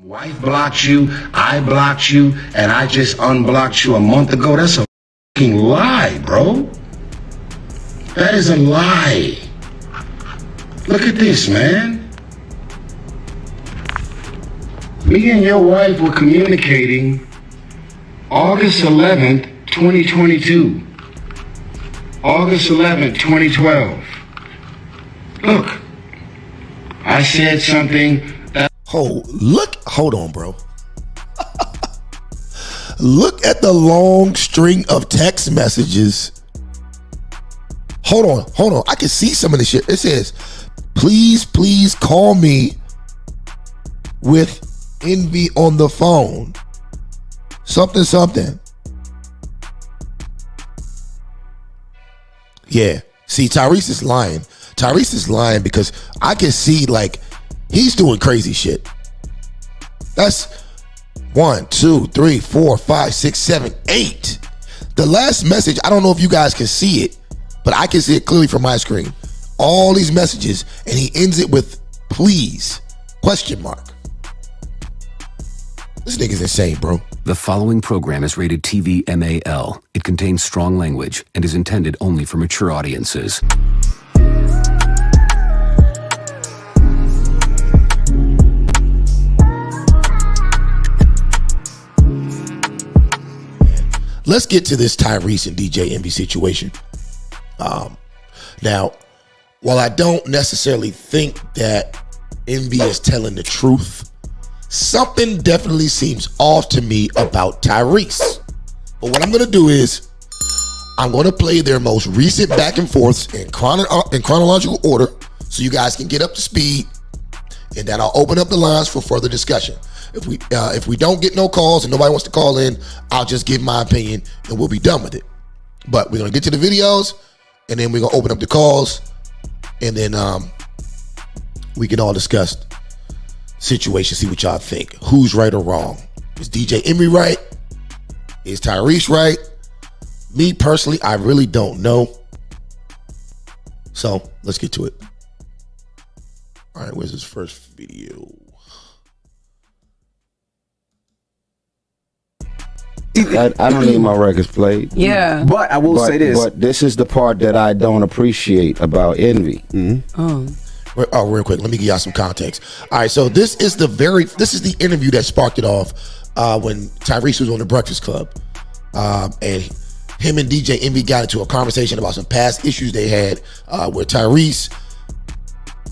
Wife blocked you, I blocked you, and I just unblocked you a month ago. That's a fucking lie, bro. That is a lie. Look at this, man. Me and your wife were communicating August 11th, 2022. August 11th, 2012. Look, I said something that... Hold on, bro. Look at the long string of text messages. Hold on. I can see some of this shit. It says, please call me with Envy on the phone. Something. Yeah. See, Tyrese is lying. Tyrese is lying because I can see, like, he's doing crazy shit. That's 1, 2, 3, 4, 5, 6, 7, 8. The last message, I don't know if you guys can see it, but I can see it clearly from my screen. All these messages, and he ends it with please, question mark. This nigga's insane, bro. The following program is rated TV MAL. It contains strong language and is intended only for mature audiences. Let's get to this Tyrese and DJ Envy situation. Now, while I don't necessarily think that Envy is telling the truth, something definitely seems off to me about Tyrese. But what I'm going to do is I'm going to play their most recent back and forths in chronological order so you guys can get up to speed, and then I'll open up the lines for further discussion. If we don't get no calls and nobody wants to call in, I'll just give my opinion and we'll be done with it. But we're going to get to the videos, and then we're going to open up the calls, and then we can all discuss the situation, see what y'all think. Who's right or wrong? Is DJ Envy right? Is Tyrese right? Me personally, I really don't know. So let's get to it. All right, where's this first video? I don't need my records played. Yeah. But I will say this. But this is the part that I don't appreciate about Envy. Mm-hmm. Real quick, let me give y'all some context. All right, so this is the interview that sparked it off when Tyrese was on the Breakfast Club. And him and DJ Envy got into a conversation about some past issues they had where Tyrese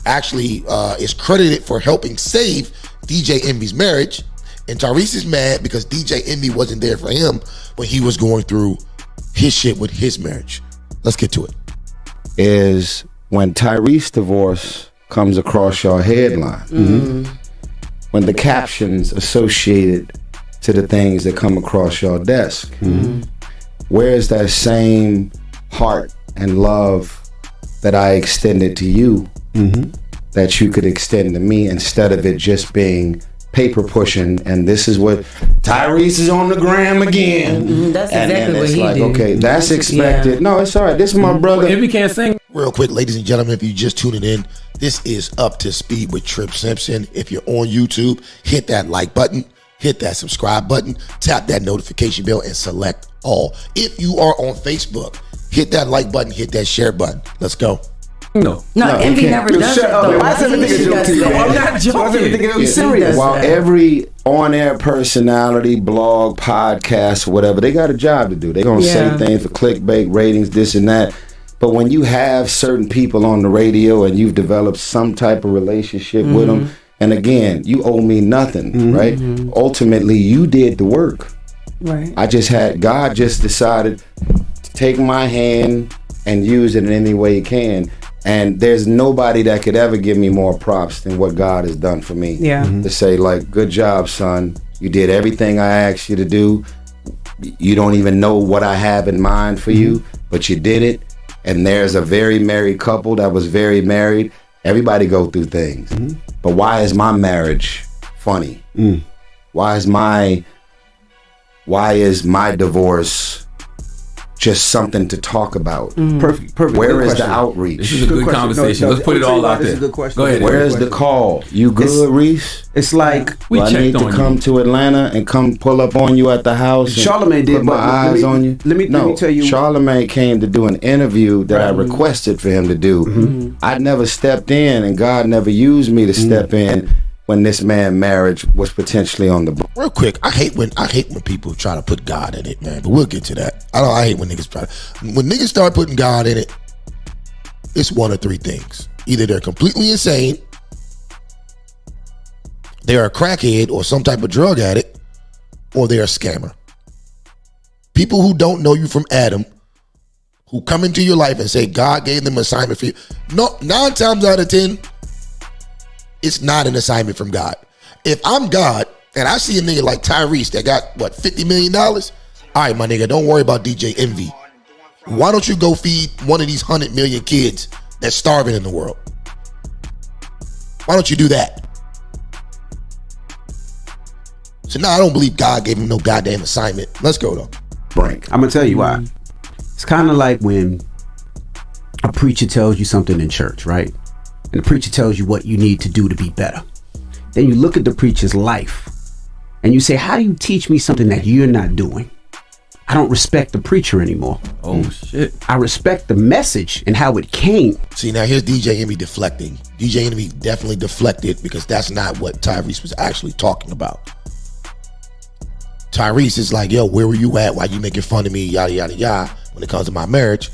actually is credited for helping save DJ Envy's marriage. And Tyrese is mad because DJ Envy wasn't there for him when he was going through his shit with his marriage. Let's get to it. Is when Tyrese divorce comes across your headline, when the captions associated to the things that come across your desk, where's that same heart and love that I extended to you that you could extend to me, instead of it just being paper pushing, and this is what Tyrese is on the gram again. That's and exactly it's what he like, did. okay, that's expected. Yeah. No, it's all right. This is my brother. If he can't sing. Real quick, ladies and gentlemen, if you just tuning in, this is Up to Speed with Tripp Simpson. If you're on YouTube, hit that like button, hit that subscribe button, tap that notification bell, and select all. If you are on Facebook, hit that like button, hit that share button. Let's go. No, Envy never does that, though. Why is everything a joke to you? I'm not joking. Serious. While every on-air personality, blog, podcast, whatever, they got a job to do. They're going to say things for clickbait, ratings, this and that. But when you have certain people on the radio and you've developed some type of relationship with them, and again, you owe me nothing, right? Ultimately, you did the work. Right. God just decided to take my hand and use it in any way he can. And there's nobody that could ever give me more props than what God has done for me. Yeah. To say, like, good job, son. You did everything I asked you to do. You don't even know what I have in mind for you, but you did it. And there's a very married couple that was very married. Everybody go through things. But why is my marriage funny? Why is my divorce just something to talk about. Perfect. Where is the outreach? This is a good conversation. Let's put it all out there. This is a good question. Go ahead. Where is the call? You good, Reese? It's like I need to come to Atlanta and come pull up on you at the house. Charlamagne did, put my eyes on you. Let me tell you. Charlamagne came to do an interview that I requested for him to do. I never stepped in, and God never used me to step in when this man's marriage was potentially on the. Real quick, I hate when people try to put God in it, man. But we'll get to that. I hate when niggas try to. When niggas start putting God in it, it's one of three things: either they're completely insane, they're a crackhead or some type of drug addict, or they're a scammer. People who don't know you from Adam, who come into your life and say God gave them an assignment for you. No, 9 times out of 10, it's not an assignment from God. If I'm God and I see a nigga like Tyrese that got, what, $50 million? All right, my nigga, don't worry about DJ Envy. Why don't you go feed one of these 100 million kids that's starving in the world? Why don't you do that? So now I don't believe God gave him no goddamn assignment. Let's go though. Brink. I'm gonna tell you why. It's kind of like when a preacher tells you something in church, right? And the preacher tells you what you need to do to be better. Then you look at the preacher's life and you say, how do you teach me something that you're not doing? I don't respect the preacher anymore. Oh shit. I respect the message and how it came. See, now here's DJ Envy deflecting. DJ Envy definitely deflected because that's not what Tyrese was actually talking about. Tyrese is like, yo, where were you at? Why you making fun of me? Yada, yada, yada, when it comes to my marriage.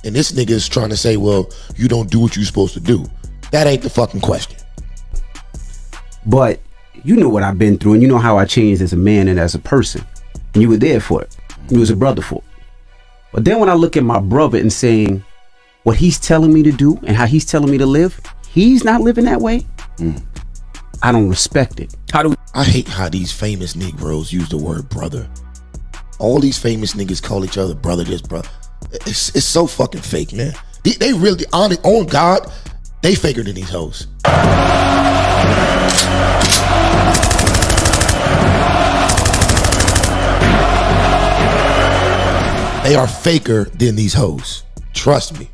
And this nigga is trying to say, well, you don't do what you're supposed to do. That ain't the fucking question. But you know what I've been through and you know how I changed as a man and as a person. And you were there for it. You was a brother for it. But then when I look at my brother and saying what he's telling me to do and how he's telling me to live, he's not living that way. I don't respect it. I hate how these famous Negroes use the word brother. All these famous niggas call each other brother, this brother. It's so fucking fake, man. They really, on God, they faker than these hoes. They are faker than these hoes. Trust me.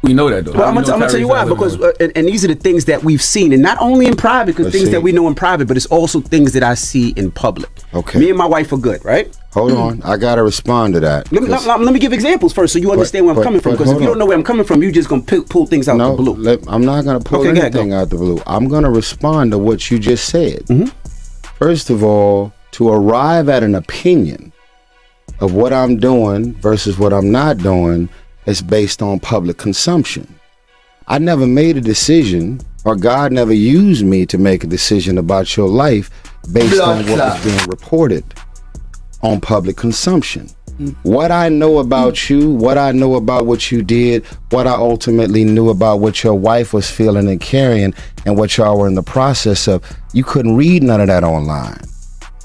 We know that though. Well, I'm gonna tell you why, because and these are the things that we've seen, and not only in private, because things that we know in private, but it's also things that I see in public. Okay. Me and my wife are good, right? Hold on, I gotta respond to that. Let me give examples first, so you understand where I'm coming from. Because if you don't know where I'm coming from, you're just gonna pull things out the blue. I'm not gonna pull anything out the blue. I'm gonna respond to what you just said. First of all, to arrive at an opinion of what I'm doing versus what I'm not doing is based on public consumption. I never made a decision, or God never used me to make a decision about your life based on what was being reported on public consumption. What I know about you, what I know about what you did, what I ultimately knew about what your wife was feeling and carrying, and what y'all were in the process of, you couldn't read none of that online.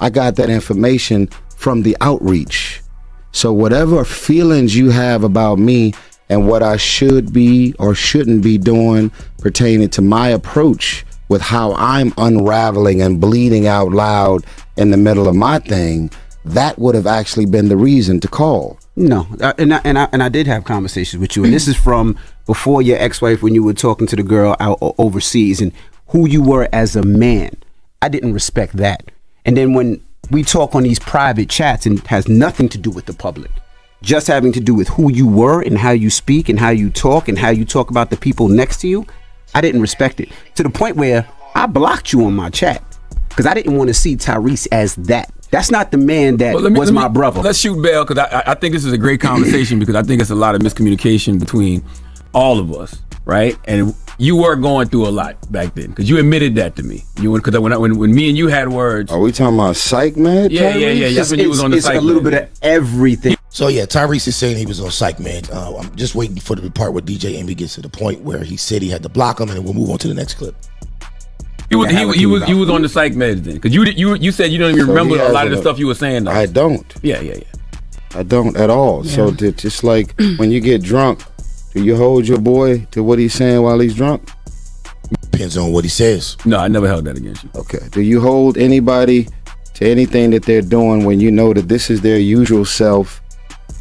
I got that information from the outreach. So whatever feelings you have about me and what I should be or shouldn't be doing pertaining to my approach with how I'm unraveling and bleeding out loud in the middle of my thing, that would have actually been the reason to call. No, and I did have conversations with you, and this is from before your ex-wife, when you were talking to the girl out overseas and who you were as a man. I didn't respect that. And then when we talk on these private chats and has nothing to do with the public, just having to do with who you were and how you speak and how you talk about the people next to you, I didn't respect it, to the point where I blocked you on my chat because I didn't want to see Tyrese as that. That's not the man that was my brother. Let's shoot bail, because I think this is a great conversation, because I think it's a lot of miscommunication between all of us, right? And you were going through a lot back then, because you admitted that to me. Because when me and you had words. Are we talking about psych med? Yeah. That's when you was on the psych. It's a little bit of everything. So yeah, Tyrese is saying he was on psych med. I'm just waiting for the part where DJ Envy gets to the point where he said he had to block him, and then we'll move on to the next clip. He was on the psych meds then, because you said you don't even remember a lot of the stuff you were saying though. I don't. Yeah. I don't at all. Yeah. So it's just like when you get drunk, do you hold your boy to what he's saying while he's drunk? Depends on what he says. No, I never held that against you. Okay. Do you hold anybody to anything that they're doing when you know that this is their usual self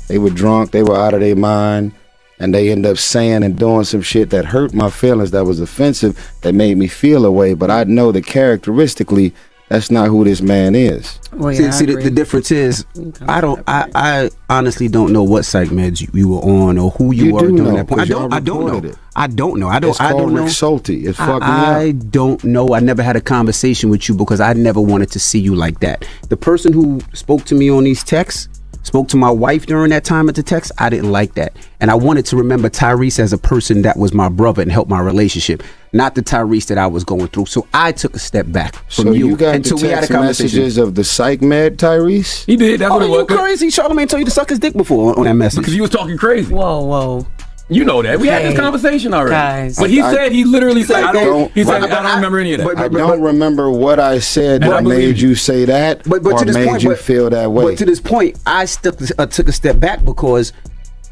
They were drunk, they were out of their mind, and they end up saying and doing some shit that hurt my feelings, that was offensive, that made me feel a way. But I know that characteristically, that's not who this man is. Well, yeah, see the difference is, I honestly don't know what psych meds you were on or who you were during that point. I don't know. I don't know. It's called know. Rexulti. It fucked me up. I don't know. I never had a conversation with you because I never wanted to see you like that. The person who spoke to me on these texts, spoke to my wife during that time at the text, I didn't like that. And I wanted to remember Tyrese as a person that was my brother and helped my relationship, not the Tyrese that I was going through. So I took a step back from you got until the we had a text conversation. messages of the psych med Tyrese? He did. That's what it was. You crazy? Charlamagne told you to suck his dick before on that message. Because he was talking crazy. Whoa. You know that. We had this conversation already. Guys. But he literally said, I don't remember any of that. I don't remember what I said that made you say that but or to this made point, you feel that way. But to this point, I took a step back because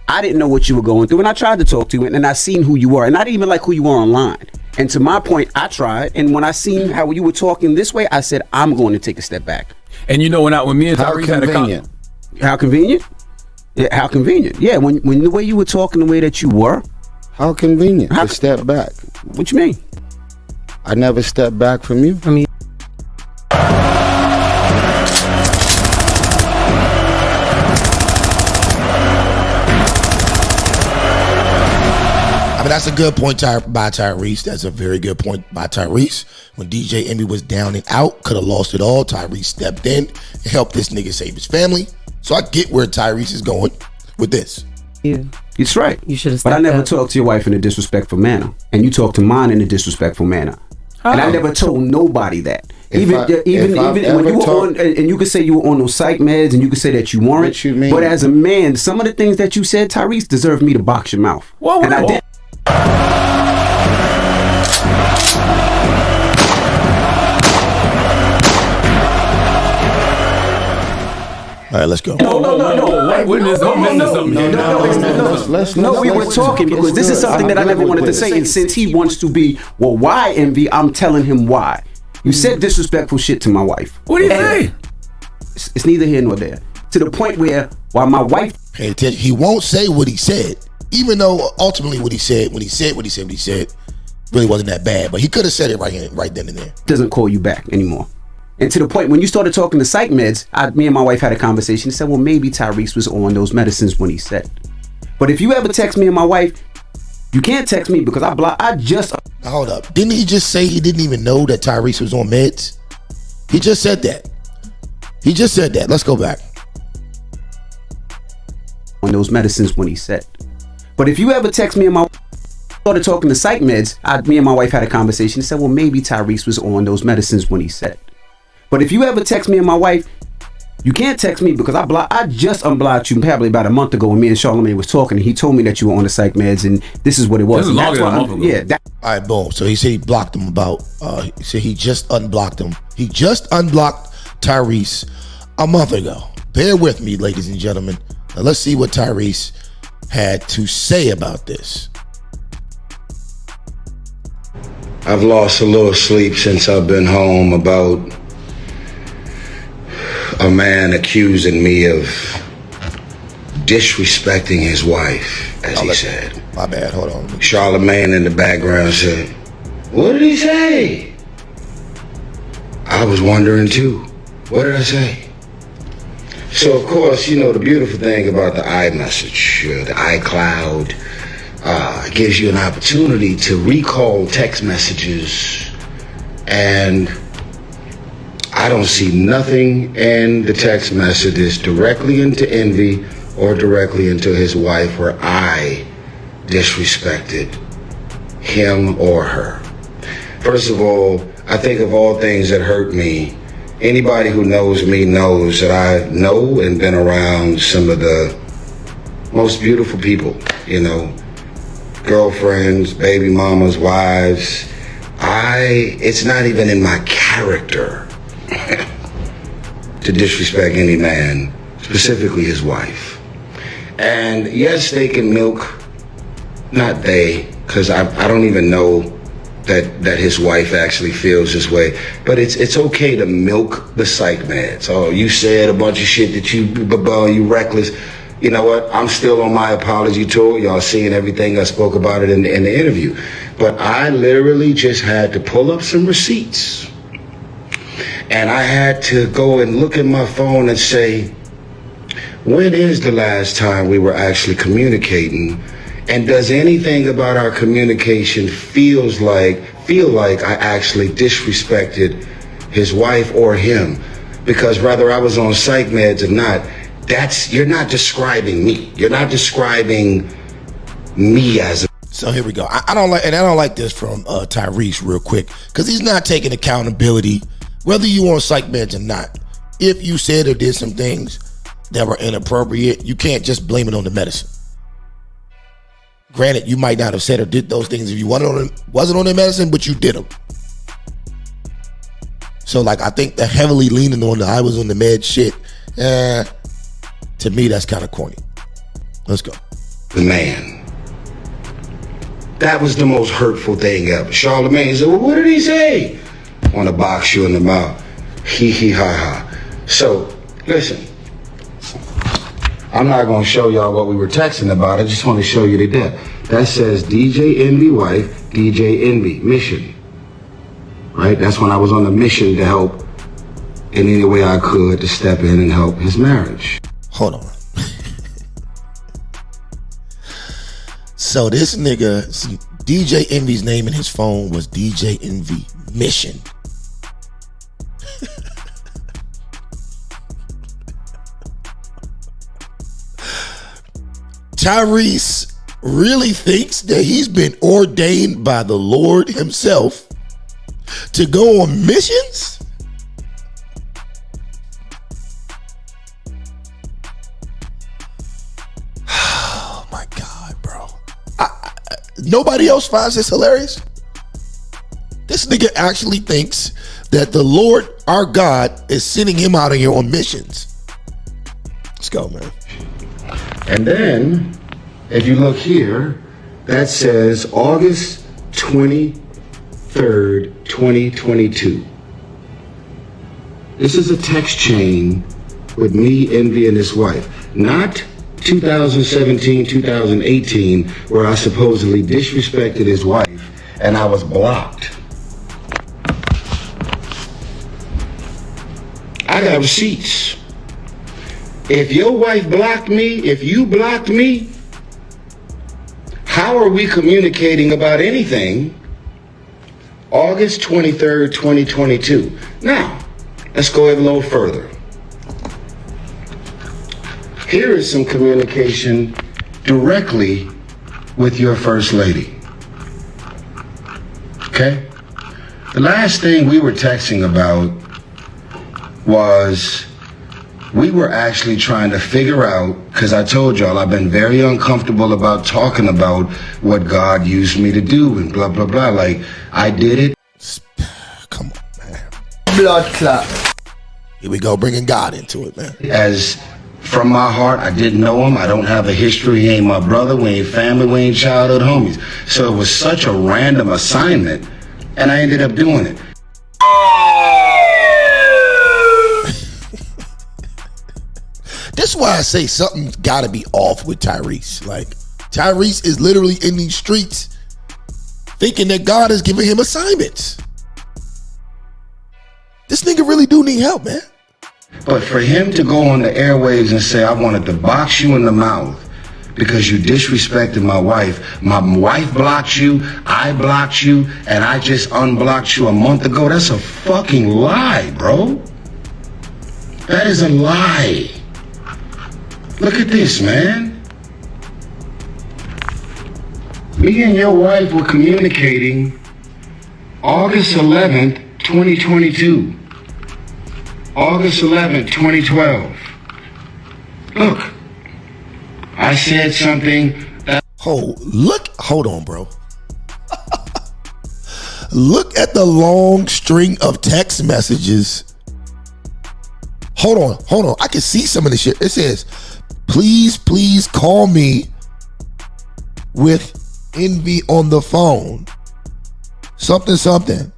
I didn't know what you were going through, and I tried to talk to you, and I seen who you were, and I didn't even like who you were online. And to my point, I tried, and when I seen how you were talking this way, I said, I'm going to take a step back. And you know, when me and Tyrese had a conversation. How convenient? Yeah, how convenient. Yeah, when the way you were talking, the way that you were. How convenient to step back. What you mean? I never stepped back from you. I mean, that's a good point by Tyrese. That's a very good point by Tyrese. When DJ Envy was down and out, could have lost it all, Tyrese stepped in and helped this nigga save his family. So I get where Tyrese is going with this. Yeah. It's right. You should have. But I never talked to your wife in a disrespectful manner, and you talked to mine in a disrespectful manner. And I never told nobody that. Even when you were on, and you could say you were on those psych meds, and you could say that you weren't. What you mean? But as a man, some of the things that you said, Tyrese, deserved me to box your mouth. And I did. All right, let's go. No. We were talking because this is something that I never wanted to say. And since he wants to be, well, why Envy? I'm telling him why. You said disrespectful shit to my wife. What do you say? It's neither here nor there. To the point where, while my wife, pay attention, he won't say what he said, even though ultimately what he said really wasn't that bad. But he could have said it right then and there. Doesn't call you back anymore. And to the point, when you started talking to psych meds, me and my wife had a conversation and said, well, maybe Tyrese was on those medicines when he said. But if you ever text me and my wife, you can't text me because I just... Hold up. Didn't he just say he didn't even know that Tyrese was on meds? He just said that. Let's go back. On those medicines when he said. But if you ever text me and my wife, started talking to psych meds, me and my wife had a conversation and said, well, maybe Tyrese was on those medicines when he said. But if you ever text me and my wife, you can't text me because I just unblocked you probably about a month ago when me and Charlamagne was talking, and he told me that you were on the psych meds, and this is what it was. This is longer than a month ago. Yeah. All right, boom. So he said he blocked him he said he just unblocked him. He just unblocked Tyrese a month ago. Bear with me, ladies and gentlemen. Now let's see what Tyrese had to say about this. I've lost a little sleep since I've been home about a man accusing me of disrespecting his wife, as he said. My bad, hold on. Charlamagne in the background said, what did he say? I was wondering too. What did I say? So of course, you know, the beautiful thing about the iMessage, the iCloud, gives you an opportunity to recall text messages, and I don't see nothing in the text messages directly into Envy or directly into his wife where I disrespected him or her. First of all, I think of all things that hurt me, anybody who knows me knows that I know and been around some of the most beautiful people, you know, girlfriends, baby mamas, wives. It's not even in my character to disrespect any man, specifically his wife. And yes, they can milk, not they, because I don't even know that his wife actually feels this way, but it's okay to milk the psych meds. Oh, you said a bunch of shit that you reckless. you know what? I'm still on my apology tour. Y'all seeing everything. I spoke about it in the interview. But I literally just had to pull up some receipts. And I had to go and look at my phone and say, when is the last time we were actually communicating? And does anything about our communication feel like I actually disrespected his wife or him? Because whether I was on psych meds or not, you're not describing me. You're not describing me as a... So here we go. I don't like this from Tyrese real quick, because he's not taking accountability, whether you on psych meds or not. If you said or did some things that were inappropriate, you can't just blame it on the medicine. Granted, you might not have said or did those things if you wasn't on the medicine, but you did them. So like, I think the heavily leaning on the I was on the med shit, to me, that's kind of corny. Let's go. Man. That was the most hurtful thing ever. Charlamagne said, well, what did he say? Want to box you in the mouth. Hee hee ha ha. So, listen. I'm not going to show y'all what we were texting about. I just want to show you the death. That says DJ Envy wife, DJ Envy, mission. Right? That's when I was on a mission to help in any way I could to step in and help his marriage. Hold on. So this nigga, DJ Envy's name in his phone was DJ Envy Mission. Tyrese really thinks that he's been ordained by the Lord himself to go on missions? Oh my God, bro. Nobody else finds this hilarious? This nigga actually thinks that the Lord, our God, is sending him out of here on missions. Let's go, man. And then, if you look here, that says August 23rd, 2022. This is a text chain with me, Envy, and his wife. Not 2017, 2018, where I supposedly disrespected his wife and I was blocked. I got receipts. If your wife blocked me, if you blocked me, how are we communicating about anything? August 23rd, 2022. Now, let's go a little further. Here is some communication directly with your first lady. Okay? The last thing we were texting about was we were actually trying to figure out, because I told y'all I've been very uncomfortable about talking about what God used me to do and blah, blah, blah. Like, I did it. Come on, man. Blood clot. Here we go, bringing God into it, man. As from my heart, I didn't know him. I don't have a history. He ain't my brother. We ain't family. We ain't childhood homies. So it was such a random assignment, and I ended up doing it. This is why I say something's got to be off with Tyrese. Like, Tyrese is literally in these streets thinking that God is giving him assignments. This nigga really do need help, man. But for him to go on the airwaves and say, I wanted to box you in the mouth because you disrespected my wife blocked you, I blocked you, and I just unblocked you a month ago, that's a fucking lie, bro. That is a lie. Look at this, man. Me and your wife were communicating August 11th, 2022. August 11th, 2012. Look, I said something that... Hold on, bro. Look at the long string of text messages. Hold on. I can see some of this shit. It says, please call me with Envy on the phone. Something.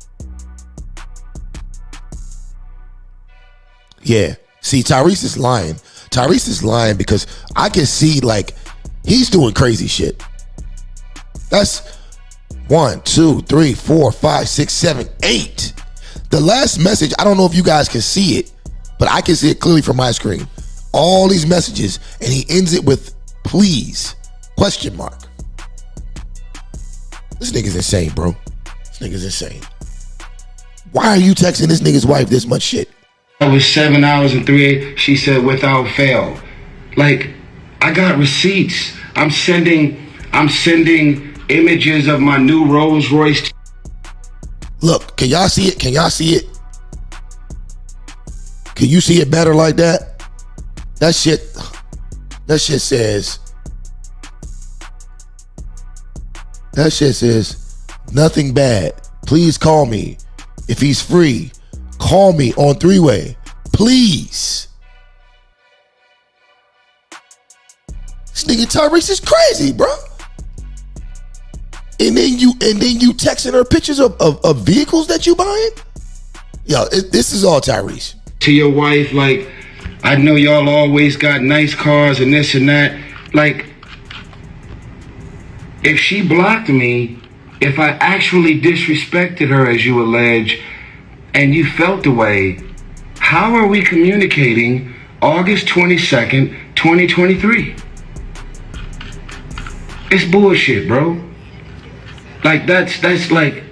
Yeah, See, Tyrese is lying. Tyrese is lying because I can see like he's doing crazy shit. That's 1, 2, 3, 4, 5, 6, 7, 8. The last message, I don't know if you guys can see it, but I can see it clearly from my screen. All these messages, and he ends it with please, question mark. This nigga's insane, bro. This nigga's insane. Why are you texting this nigga's wife this much shit? It was 7 hours and 3 8. She said without fail. Like, I got receipts. I'm sending images of my new Rolls Royce. Look, can y'all see it? Can y'all see it? Can you see it better like that? That shit says nothing bad. Please call me. If he's free, call me on 3-way. Please. This nigga Tyrese is crazy, bro. And then you texting her pictures of vehicles that you buying? Yo, this is all Tyrese. To your wife, like, I know y'all always got nice cars and this and that. Like, if she blocked me, if I actually disrespected her as you allege, and you felt the way, how are we communicating August 22nd, 2023? It's bullshit, bro. Like, that's like,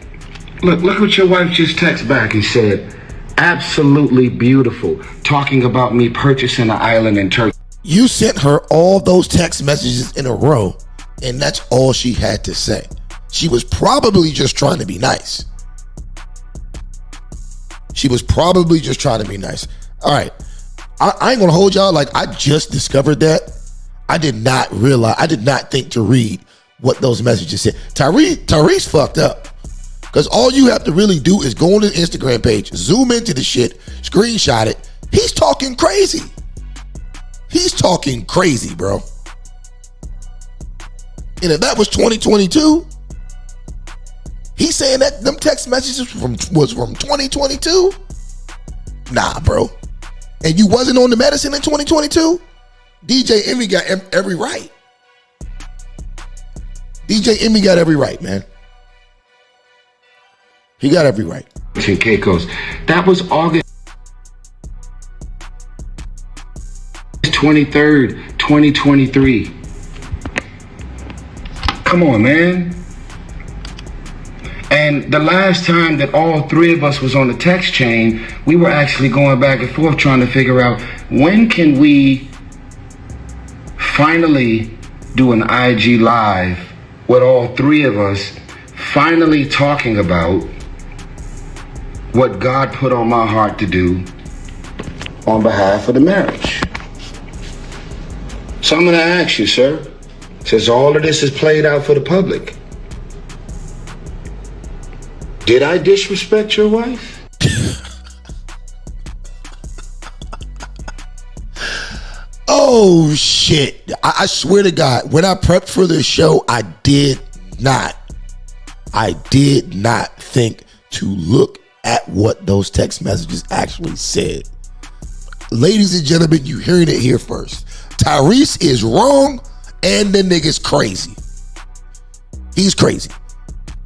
look what your wife just texted back and said. Absolutely beautiful. Talking about me purchasing an island in Turkey. You sent her all those text messages in a row, and that's all she had to say. She was probably just trying to be nice. She was probably just trying to be nice. All right. I ain't gonna hold y'all. Like, I just discovered that. I did not think to read what those messages said. Tyrese fucked up. Because all you have to really do is go on his Instagram page, zoom into the shit, screenshot it. He's talking crazy. He's talking crazy, bro. And if that was 2022, he's saying that them text messages was from 2022? Nah, bro. And you wasn't on the medicine in 2022? DJ Envy got every right. DJ Envy got every right, man. He got every right. Caicos. That was August 23rd, 2023. Come on, man. And the last time that all three of us was on the text chain, we were actually going back and forth trying to figure out when can we finally do an IG live with all three of us finally talking about what God put on my heart to do on behalf of the marriage. So I'm gonna ask you, sir, since all of this is played out for the public, did I disrespect your wife? Oh shit. I swear to God, when I prepped for this show, I did not think to look at what those text messages actually said. Ladies and gentlemen, you hearing it here first. Tyrese is wrong and the nigga's crazy. He's crazy.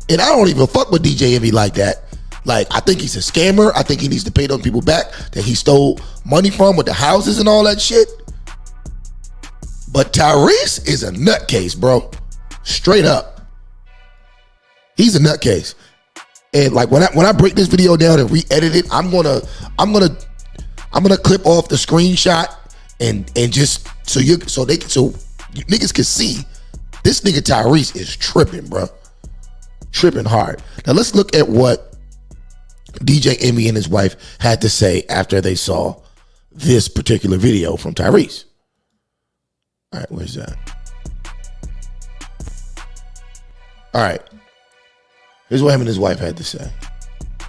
And I don't even fuck with DJ Envy like that. Like, I think he's a scammer. I think he needs to pay those people back that he stole money from with the houses and all that shit. But Tyrese is a nutcase, bro. Straight up. He's a nutcase. And like when I break this video down and re-edit it, I'm gonna clip off the screenshot and just so you niggas can see this nigga Tyrese is tripping, bro. Tripping hard. Now let's look at what DJ Envy and his wife had to say after they saw this particular video from Tyrese. All right, where's that? All right. Here's what him and his wife had to say.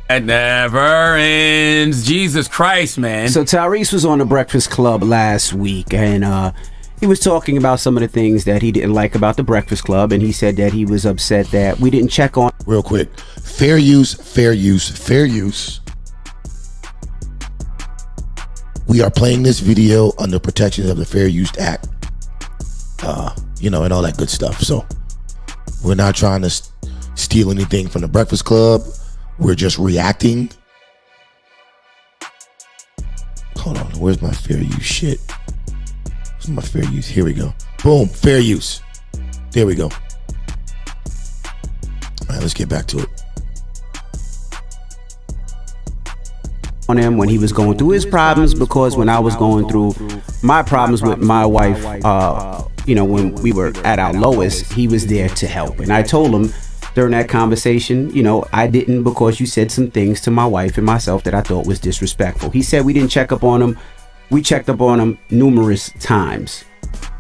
It never ends. Jesus Christ, man. So Tyrese was on the Breakfast Club last week, and he was talking about some of the things that he didn't like about the Breakfast Club, and he said that he was upset that we didn't check on. Real quick, fair use, fair use, fair use. We are playing this video under protection of the Fair Use Act, you know, and all that good stuff. So we're not trying to steal anything from the Breakfast Club. We're just reacting. Hold on, where's my fair use shit? Where's my fair use? Here we go. Boom, fair use. There we go. All right, let's get back to it. On him when he was going through his problems, because when I was going through my problems with my wife, you know, when we were at our lowest, he was there to help. And I told him during that conversation, you know, I didn't, because you said some things to my wife and myself that I thought was disrespectful. He said we didn't check up on him. We checked up on him numerous times.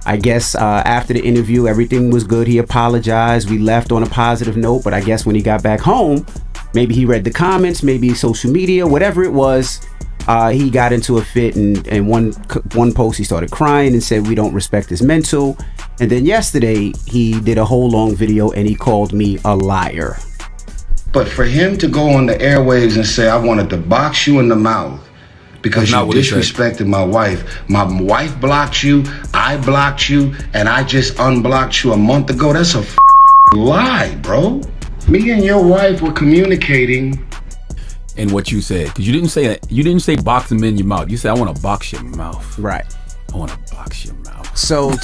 I guess after the interview, everything was good. He apologized. We left on a positive note. But I guess when he got back home, maybe he read the comments, maybe social media, whatever it was, he got into a fit, and one post he started crying and said we don't respect his mental. And then yesterday he did a whole long video and he called me a liar. But for him to go on the airwaves and say I wanted to box you in the mouth because you disrespected my wife blocked you, I blocked you, and I just unblocked you a month ago, that's a lie, bro. Me and your wife were communicating. And what you said, because you didn't say that. You didn't say box him in your mouth. You said I want to box your mouth. Right. I want to box your mouth. So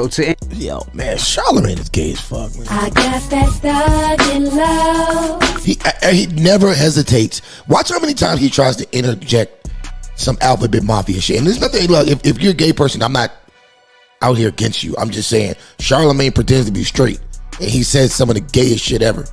to yo, man, Charlamagne is gay as fuck, man. I got that stuck in love. He never hesitates. Watch how many times he tries to interject some alphabet mafia shit. And there's nothing. Look, if you're a gay person, I'm not out here against you. I'm just saying Charlamagne pretends to be straight, and he says some of the gayest shit ever,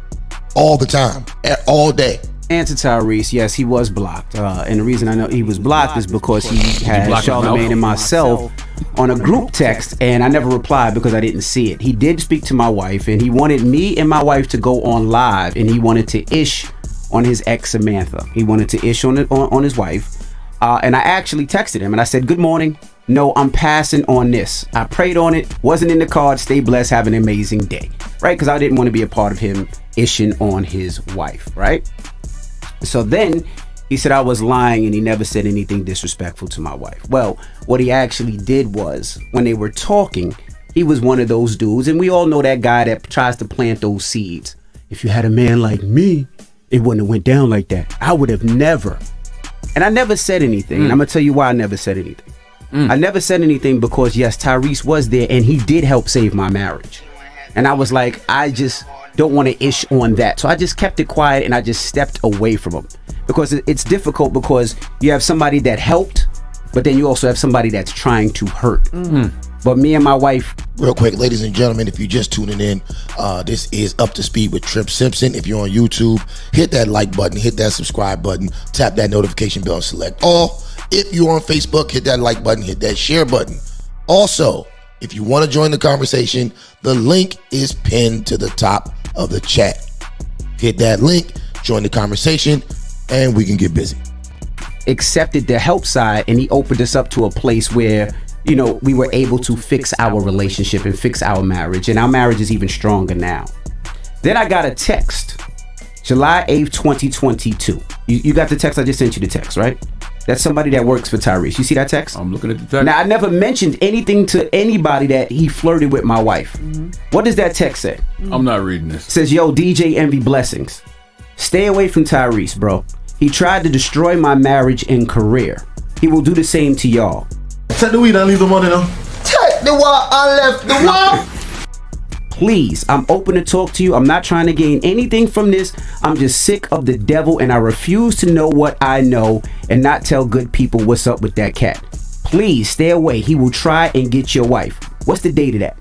all the time, all day. And to Tyrese, yes, he was blocked. And the reason I know he was blocked is because he had Charlamagne and myself on a group text, and I never replied because I didn't see it. He did speak to my wife, and he wanted me and my wife to go on live, and he wanted to ish on his ex Samantha. He wanted to ish on his wife. And I actually texted him, and I said, good morning. No, I'm passing on this. I prayed on it. Wasn't in the card. Stay blessed. Have an amazing day. Right? Because I didn't want to be a part of him ishing on his wife. Right? So then he said I was lying and he never said anything disrespectful to my wife. Well, what he actually did was, when they were talking, he was one of those dudes, and we all know that guy that tries to plant those seeds. If you had a man like me, it wouldn't have went down like that. I would have never. And I never said anything. And I'm going to tell you why I never said anything. I never said anything because, yes, Tyrese was there and he did help save my marriage. And I was like, I just don't want to ish on that. So I just kept it quiet and I just stepped away from him, because it's difficult, because you have somebody that helped, but then you also have somebody that's trying to hurt. But me and my wife. Real quick, ladies and gentlemen, if you're just tuning in, this is Up to Speed with Tripp Simpson. If you're on YouTube, hit that like button, hit that subscribe button, tap that notification bell, and select all. If you're on Facebook, hit that like button, hit that share button. Also, if you want to join the conversation, the link is pinned to the top of the chat. Hit that link, join the conversation, and we can get busy. Accepted the help side, and he opened us up to a place where, you know, we were able to fix our relationship and fix our marriage, and our marriage is even stronger now. Then I got a text, July 8th, 2022. You got the text? I just sent you the text, right? That's somebody that works for Tyrese. You see that text? I'm looking at the text. Now, I never mentioned anything to anybody that he flirted with my wife. What does that text say? I'm not reading this. It says, yo, DJ Envy blessings. Stay away from Tyrese, bro. He tried to destroy my marriage and career. He will do the same to y'all. Take the weed and leave the money now. Take the wall, I left the wall. Please, I'm open to talk to you. I'm not trying to gain anything from this. I'm just sick of the devil, and I refuse to know what I know and not tell good people what's up with that cat. Please stay away. He will try and get your wife. What's the date of that?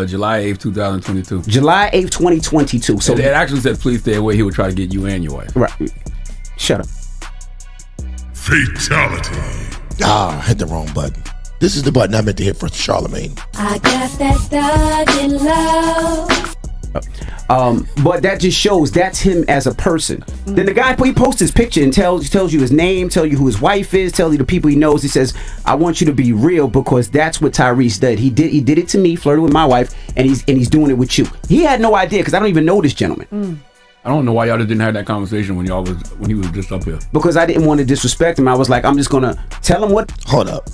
July 8th, 2022. July 8th, 2022. So it actually says, please stay away. He will try to get you and your wife. Right. Shut up. Fatality. Ah, I hit the wrong button. This is the button I meant to hit for Charlamagne. I got that stuck in love. But that just shows that's him as a person. Then the guy, he posts his picture and tells you his name, tell you who his wife is, tell you the people he knows. He says, I want you to be real, because that's what Tyrese did. He did it to me, flirted with my wife, and he's doing it with you. He had no idea, because I don't even know this gentleman. I don't know why y'all just didn't have that conversation when he was just up here. Because I didn't want to disrespect him. I was like, I'm just gonna tell him what. Hold up.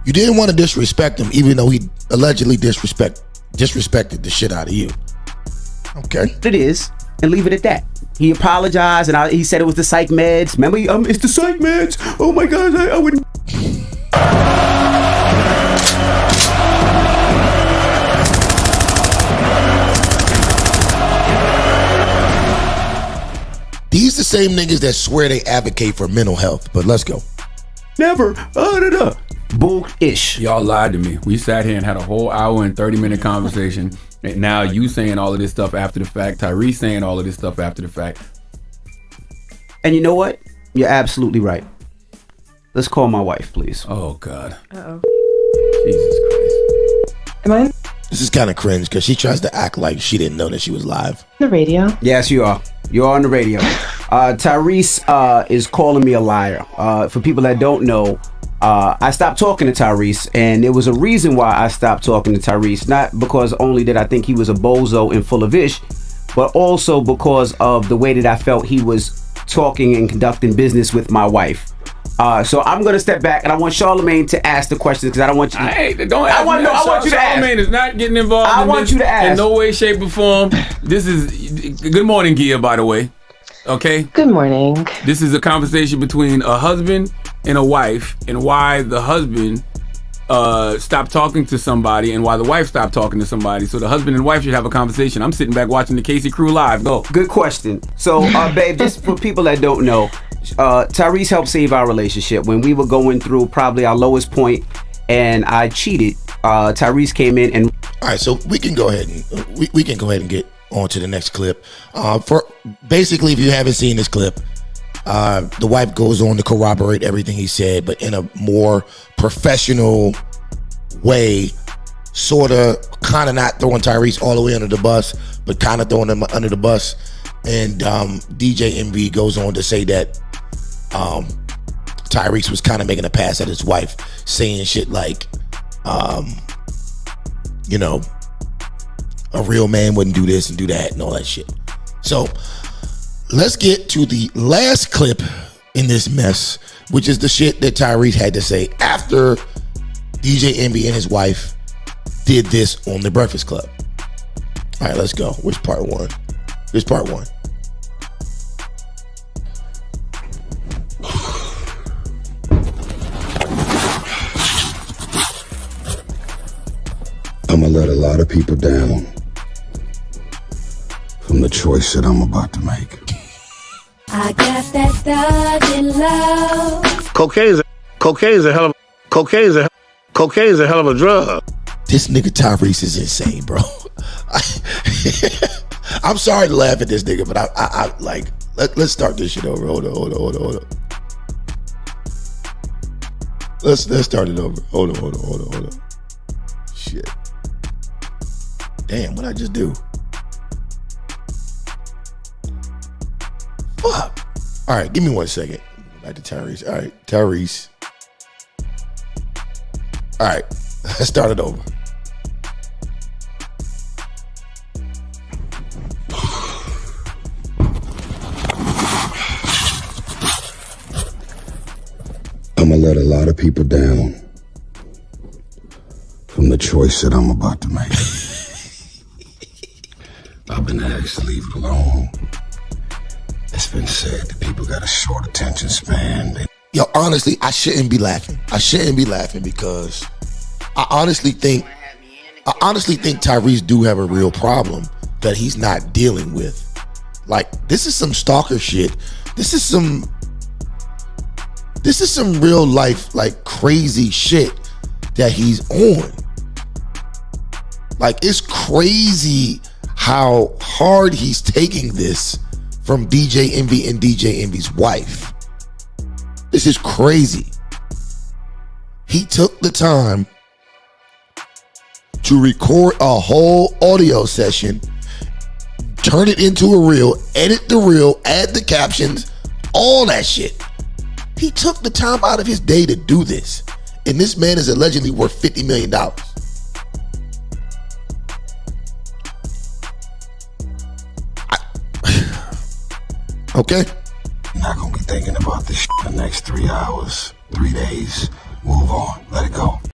You didn't want to disrespect him, even though he allegedly disrespected the shit out of you. Okay. It is, and leave it at that. He apologized, and he said it was the psych meds. Remember, it's the psych meds. Oh my God, I wouldn't. These the same niggas that swear they advocate for mental health, but let's go. Never. Bull-ish. Y'all lied to me. We sat here and had a whole hour and 30-minute conversation, and now you saying all of this stuff after the fact, Tyrese saying all of this stuff after the fact. And you know what? You're absolutely right. Let's call my wife, please. Oh, God. Uh-oh. Jesus Christ. Am I on This is kind of cringe because she tries to act like she didn't know that she was live. the radio? Yes, you are. You're on the radio. Tyrese is calling me a liar. For people that don't know, I stopped talking to Tyrese, and there was a reason why I stopped talking to Tyrese. Not because only did I think he was a bozo and full of ish, but also because of the way that I felt he was talking and conducting business with my wife. So I'm gonna step back, and I want Charlamagne to ask the questions because I don't want you. Don't ask. I want you to ask. Charlamagne is not getting involved. I want you to ask in no way, shape, or form. This is good morning, Gia. By the way, okay. Good morning. This is a conversation between a husband and a wife, and why the husband stopped talking to somebody, and why the wife stopped talking to somebody. So the husband and wife should have a conversation. I'm sitting back watching the Casey Crew live. Go. Good question. So, babe, just for people that don't know. Tyrese helped save our relationship when we were going through probably our lowest point, and I cheated. Tyrese came in and. All right, so we can go ahead and we can go ahead and get on to the next clip. For basically, if you haven't seen this clip, the wife goes on to corroborate everything he said, but in a more professional way, sort of, kind of not throwing Tyrese all the way under the bus, but kind of throwing him under the bus. And DJ Envy goes on to say that Tyrese was kind of making a pass at his wife, saying shit like, you know, a real man wouldn't do this and do that and all that shit. So let's get to the last clip in this mess, which is the shit that Tyrese had to say after DJ Envy and his wife did this on the Breakfast Club. All right, let's go. Where's part one? Here's part one. I'm gonna let a lot of people down from the choice that I'm about to make. I got that thug in love. Cocaine's a hell of a drug. This nigga Tyrese is insane, bro. I'm sorry to laugh at this nigga, but I like, let's start this shit over. Hold on. Let's start it over. Hold on. Shit. Damn, what'd I just do? Fuck. All right, give me 1 second. Back to Tyrese. All right, Tyrese. All right, let's start it over. I'm gonna let a lot of people down from the choice that I'm about to make. I've been asked to leave it alone. It's been said that people got a short attention span. Yo, honestly, I shouldn't be laughing. I shouldn't be laughing because I honestly think Tyrese do have a real problem that he's not dealing with. Like, this is some stalker shit. This is some real life, like, crazy shit that he's on. Like, it's crazy how hard he's taking this from DJ Envy and DJ Envy's wife. This is crazy. He took the time to record a whole audio session, turn it into a reel, edit the reel, add the captions, all that shit. He took the time out of his day to do this. And this man is allegedly worth $50 million. Okay? You're not gonna be thinking about this shit the next 3 hours, 3 days. Move on. Let it go.